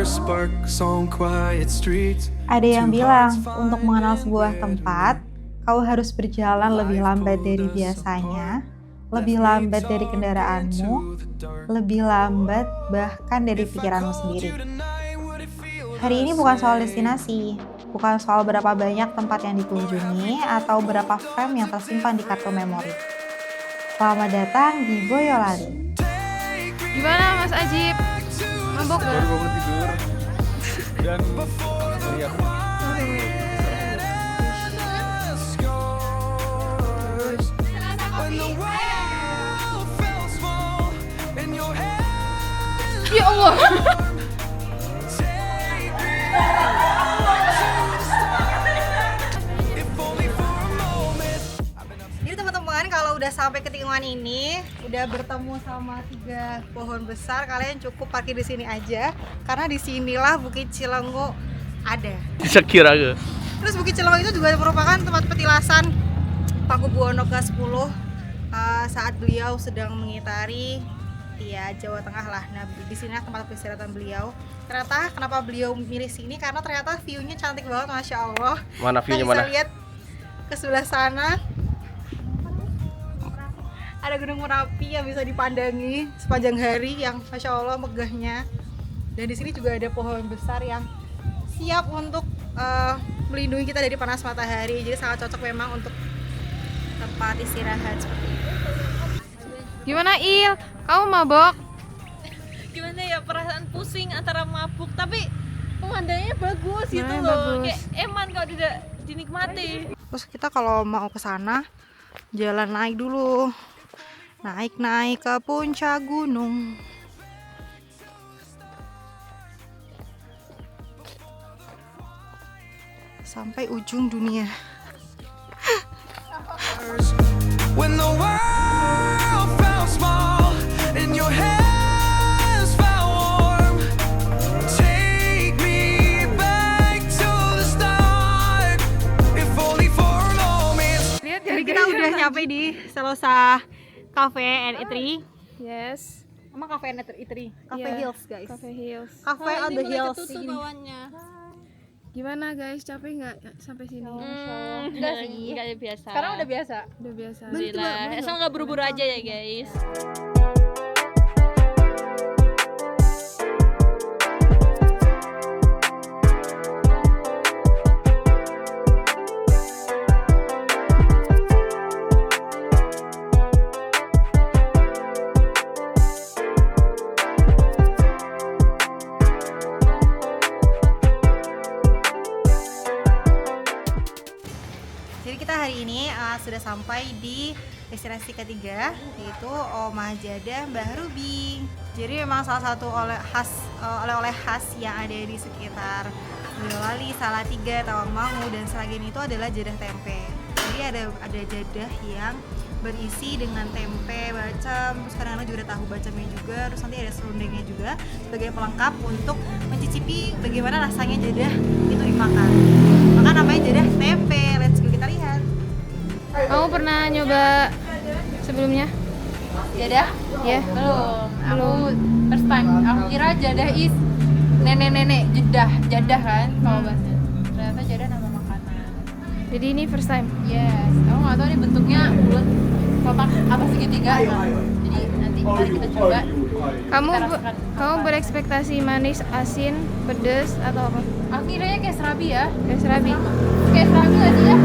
first sparks on quiet streets. Ada yang bilang, untuk mengenal sebuah tempat, kau harus berjalan lebih lambat dari biasanya, lebih lambat dari kendaraanmu, lebih lambat bahkan dari pikiranmu sendiri. Hari ini bukan soal destinasi, bukan soal berapa banyak tempat yang dikunjungi atau berapa frame yang tersimpan di kartu memori. Selamat datang di Boyolali. Gimana Mas Ajib? Mabok gak? Baru bangun tidur dan lihat Ya Allah. Jadi teman-teman, kalau udah sampai ke tikungan ini, udah bertemu sama 3 pohon besar, kalian cukup parkir di sini aja, karena di sinilah Bukit Cilengo ada. Shakira ke? Terus Bukit Cilengo itu juga merupakan tempat petilasan Pakubuwono ke-10 saat beliau sedang mengitari Jawa Tengah lah. Nah, di sini tempat peristirahatan beliau. Ternyata kenapa beliau milih sini? Karena ternyata view-nya cantik banget, masya Allah. Mana Kita view-nya bisa mana? lihat ke sebelah sana. Ada Gunung Merapi yang bisa dipandangi sepanjang hari, yang masya Allah megahnya. Dan di sini juga ada pohon besar yang siap untuk melindungi kita dari panas matahari. Jadi sangat cocok memang untuk tempat istirahat seperti itu. Gimana Il? Kamu mabok? Gimana ya, perasaan pusing antara mabuk tapi pemandangannya bagus gitu Nah, loh, bagus. kayak eman kalau tidak dinikmati. Terus kita kalau mau ke sana jalan naik dulu. Naik ke puncak gunung. Sampai ujung dunia. When the world felt small and your hands felt warm, take me back to the start, if only for a moment. Lihat Jadi kita udah nyampe di Selosa Cafe and Eatery. Yes. Emang Cafe and Eatery? Cafe Iya, Hills, guys. Cafe Hills. Cafe on the Hills. Bawahnya. Gimana guys? Capek nggak sampai sini? Enggak sih, enggak biasa. Sekarang udah biasa. Udah biasa. Alhamdulillah. Asal nggak buru-buru aja ya guys. Jadi kita hari ini sudah sampai di destinasi ketiga, yaitu Omah Jadah Mbah Ruby. Jadi memang salah satu oleh-oleh khas yang ada di sekitar Boyolali, Salatiga, Tawangmangu, dan Sragen itu adalah jadah tempe. Jadi ada jadah yang berisi dengan tempe bacem, terus kadang-kadang juga ada tahu bacemnya juga, terus nanti ada serundengnya juga sebagai pelengkap untuk mencicipi bagaimana rasanya jadah itu dimakan. Maka namanya jadah tempe. Let's go, kita lihat. Kamu pernah nyoba sebelumnya? Jadah? Ya. Belum. Aku first time. Aku kira jadah is nenek-nenek jadah kan kalau bahasanya. Ternyata jadah nama makanan. Jadi ini first time. Yes. Aku nggak tahu nih bentuknya bulat, kotak apa segitiga. Jadi nanti mari kita coba. Kamu berekspektasi manis, asin, pedas atau apa? Aku kiranya kayak serabi ya. Kayak serabi. Kayak serabi nggak sih ya?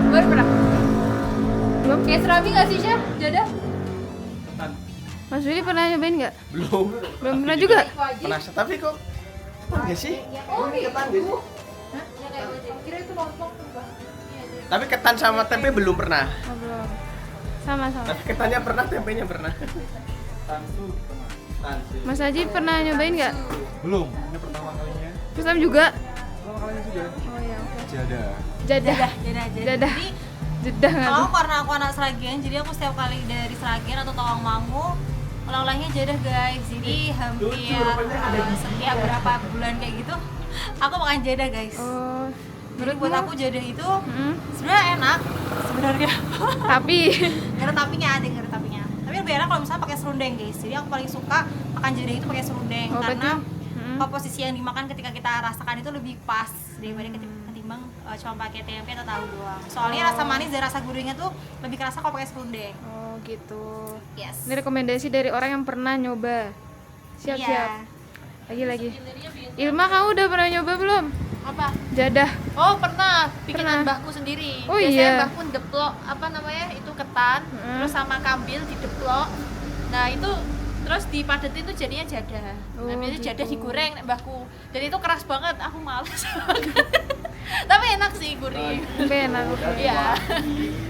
Baru pernah. Belum? Kayak serabi nggak sih Syah? Jadah? Mas Willy pernah nyobain nggak? Belum. Belum pernah juga. Penasaran tapi kok ketan gak sih? Oh Ini ketan gak sih? Hah? Ya kayak wajah. Kira itu lontong tuh Bang. Tapi ketan sama tempe belum pernah. Oh, belum. Sama-sama. Tapi ketannya pernah, tempenya pernah. Mas Haji pernah nyobain nggak? Belum. Ini pertama kalinya. First time juga? Pertama kalinya juga. Oh ya, oke. Jadah. Jadah. Jadah. Jadi Jadah nggak kalau tuh? karena aku anak Sragen, jadi aku setiap kali dari Sragen atau Tawangmangu oleh-olehnya jadah guys. Jadi hampir setiap berapa bulan kayak gitu aku makan jadah guys. Oh. Jadi buat aku jadah itu Hmm. sebenarnya enak sebenarnya. Tapi Nggak ada tapinya, ada nggak ada tapinya. Tapi Tapi lebih enak kalau misalnya pakai serundeng guys. Jadi aku paling suka makan jadah itu pakai serundeng Oh, karena berarti- komposisi yang dimakan ketika kita rasakan itu lebih pas daripada ketimbang cuma pakai tempe atau tahu doang. Soalnya rasa manis dan rasa gurihnya tuh lebih kerasa kalau pakai serundeng. Oh gitu. Yes. Ini rekomendasi dari orang yang pernah nyoba. Siap-siap. Iya. Lagi. Ilma, kamu udah pernah nyoba belum? Apa? Jadah. Oh pernah, bikinan Pernah. mbahku sendiri. Oh, Biasanya iya. mbahku deplok apa namanya itu ketan, terus sama kambil dideplok. Nah itu terus dipadetin tuh jadinya jadah. Oh, Nah biasanya gitu. jadah digoreng nek mbahku. Dan itu keras banget, aku males. Tapi enak sih gurih. Tapi enak. Iya.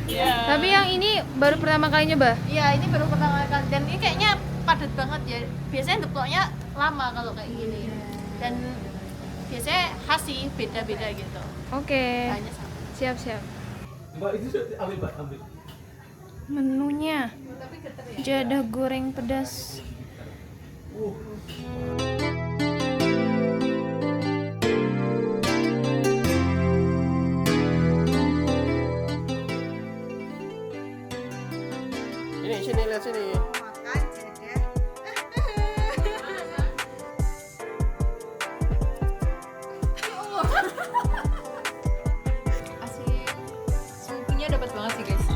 Iya. Tapi yang ini baru pertama kali nyoba. Iya ini baru pertama kali dan ini kayaknya padat banget ya. Biasanya deploknya lama kalau kayak gini. Dan biasanya khas sih beda-beda gitu. Oke. Hanya sama. Siap-siap. Mbak itu sudah ambil Mbak, ambil. Menunya jadah goreng pedas. Ini sini lihat sini. Makan jadah. Asik. Smoky-nya dapat banget sih guys.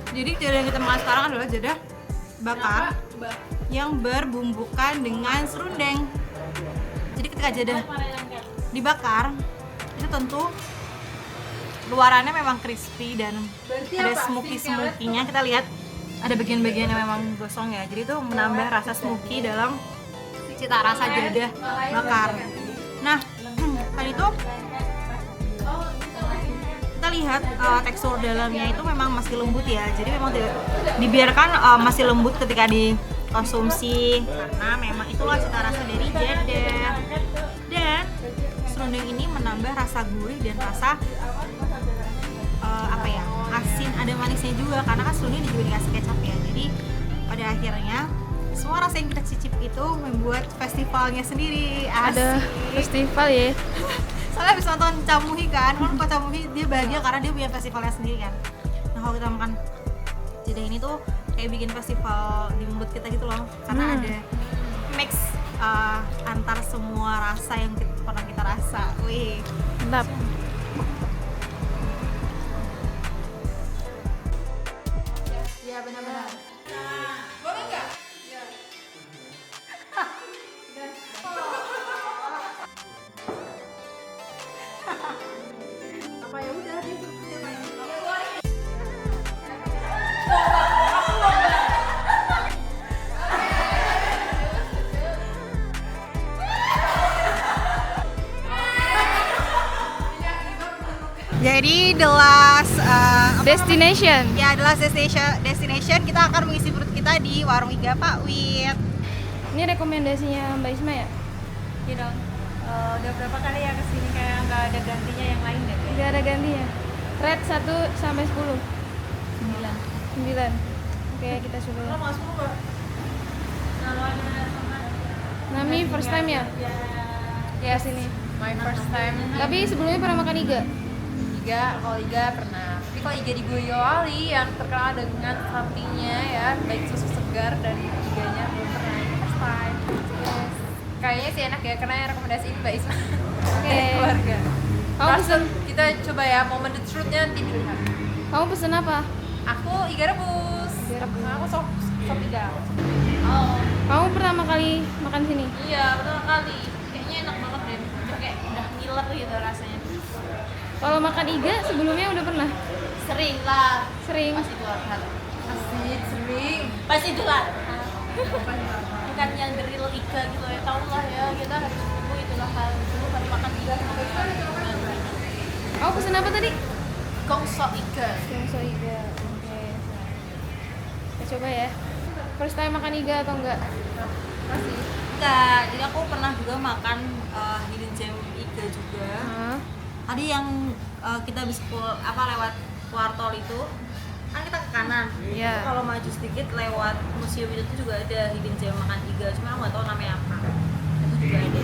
Jadi jadah yang kita makan sekarang adalah jadah bakar yang berbumbukan dengan serundeng. Jadi ketika jadah dibakar itu tentu luarannya memang crispy dan ada smoky-smoky-nya. Kita lihat ada bagian-bagian yang memang gosong ya. Jadi itu menambah rasa smoky dalam cita rasa jadah bakar. Nah, tadi itu kita lihat tekstur dalamnya itu memang masih lembut ya. Jadi memang dibiarkan masih lembut ketika dikonsumsi karena memang itulah cita rasa dari jadah. Dan serundeng ini menambah rasa gurih dan rasa apa ya, asin, ada manisnya juga karena kan serundeng juga dikasih kecap ya. Jadi pada akhirnya semua rasa yang kita cicip itu membuat festivalnya sendiri. Ada Asik. festival ya. Soalnya habis nonton Camuhi kan kalau Camuhi dia bahagia karena dia punya festivalnya sendiri kan. Nah kalau kita makan jadah ini tuh kayak bikin festival di mulut kita gitu loh karena ada mix antar semua rasa yang pernah kita rasa. Wih. Mantap. Iya benar-benar. Apa ya udah deh. Jadi the last Destination. ya the last destination kita akan mengisi perut kita di warung Iga Pak Wit. Ini rekomendasinya Mbak Isma ya? Iya dong. Udah berapa kali ya kesini kayak nggak ada gantinya yang lain deh. Tidak ada gantinya. Red 1 sampai 10. 9. Oke, kita coba. Nami first time ya? Yes, Sini. my first time. Tapi sebelumnya pernah makan iga? Kalau iga pernah. Tapi kalau iga di Boyolali yang terkenal dengan sapinya ya, baik susu segar dan iganya belum pernah. Ini first time. Yes. Kayaknya sih enak ya karena yang rekomendasiin Mbak Isma. Oke. Keluarga. Kamu pesen? Kita coba ya moment the truth-nya nanti dilihat. Kamu pesen apa? Aku iga rebus. Iga rebus. Aku sop iga. Oh. Kamu pertama kali makan sini? Iya, pertama kali. Kayaknya enak banget deh. Kayak udah ngiler gitu rasanya. Kalau makan iga sebelumnya udah pernah? Sering lah. Sering? Pasti dua kali. Asik, sering. Pasti dua. Bukan yang the real iga gitu ya. Tahu lah ya, kita harus nunggu itulah hal itu. Baru makan iga. Kamu pesen apa tadi? Gongso iga. Gongso iga. Oke. Kita coba ya. First time makan iga atau enggak? Masih. Enggak, jadi aku pernah juga makan hidden gem iga juga. Hah? Tadi yang kita habis lewat keluar tol itu kan kita ke kanan. Iya. Kalau maju sedikit lewat museum itu tuh juga ada hidden gem makan iga, cuma aku nggak tahu namanya apa. Itu juga ada.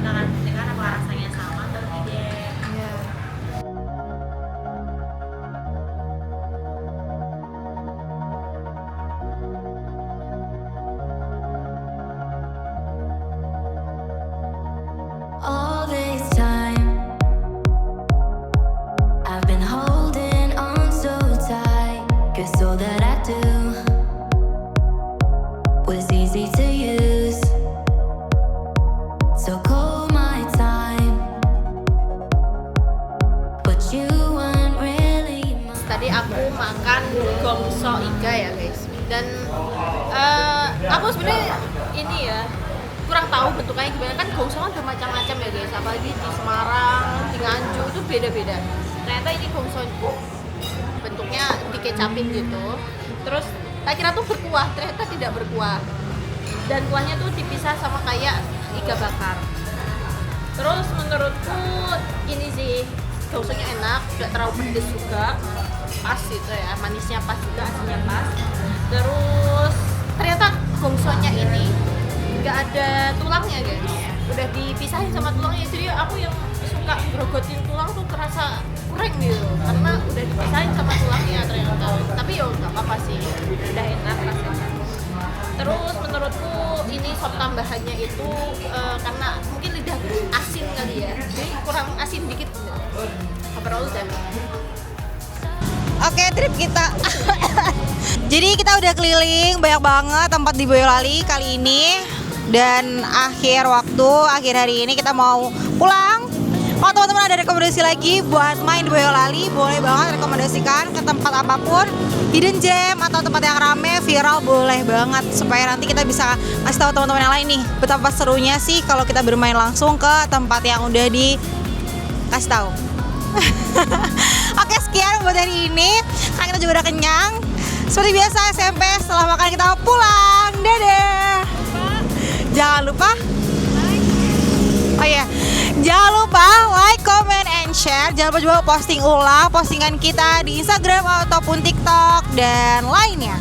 Kita akan cek apa rasanya sama atau tidak. Iya. Guess all that I do was easy to use. So call my time, but you weren't really mine. Tadi aku makan gongso iga ya guys, dan aku sebenarnya ini ya kurang tahu bentuknya gimana, kan gongso kan bermacam-macam ya guys, apalagi di Semarang, di Nganjuk itu beda-beda. Ternyata ini gongso bentuknya dikecapin gitu, terus tak kira tuh berkuah, ternyata tidak berkuah, dan kuahnya tuh dipisah sama kayak iga bakar. Terus menurutku ini sih gongsonya enak, gak terlalu pedes juga, pas gitu ya, manisnya pas juga, asinnya pas. Terus ternyata gongsonya ini nggak ada tulangnya guys, udah dipisahin sama tulangnya, jadi aku yang suka grogotin tulang tuh terasa kurang gitu, karena udah dipisahin sama tulangnya ternyata. Tapi ya nggak apa-apa sih, udah enak rasanya. Terus menurutku ini sop tambahannya itu karena mungkin lidah asin kali ya, jadi kurang asin dikit. Overall udah. Oke, trip kita. Jadi kita udah keliling banyak banget tempat di Boyolali kali ini. Dan akhir hari ini kita mau pulang. Kalau teman-teman ada rekomendasi lagi buat main di Boyolali, boleh banget rekomendasikan ke tempat apapun, hidden gem atau tempat yang rame, viral, boleh banget, supaya nanti kita bisa ngasih tahu teman-teman yang lain nih betapa serunya sih kalau kita bermain langsung ke tempat yang udah dikasih tahu. Oke, sekian buat hari ini. Karena kita juga udah kenyang. Seperti biasa SMP setelah makan kita pulang. Dadah. Jangan lupa jangan lupa like, comment, and share. Jangan lupa juga posting ulang postingan kita di Instagram ataupun TikTok dan lainnya.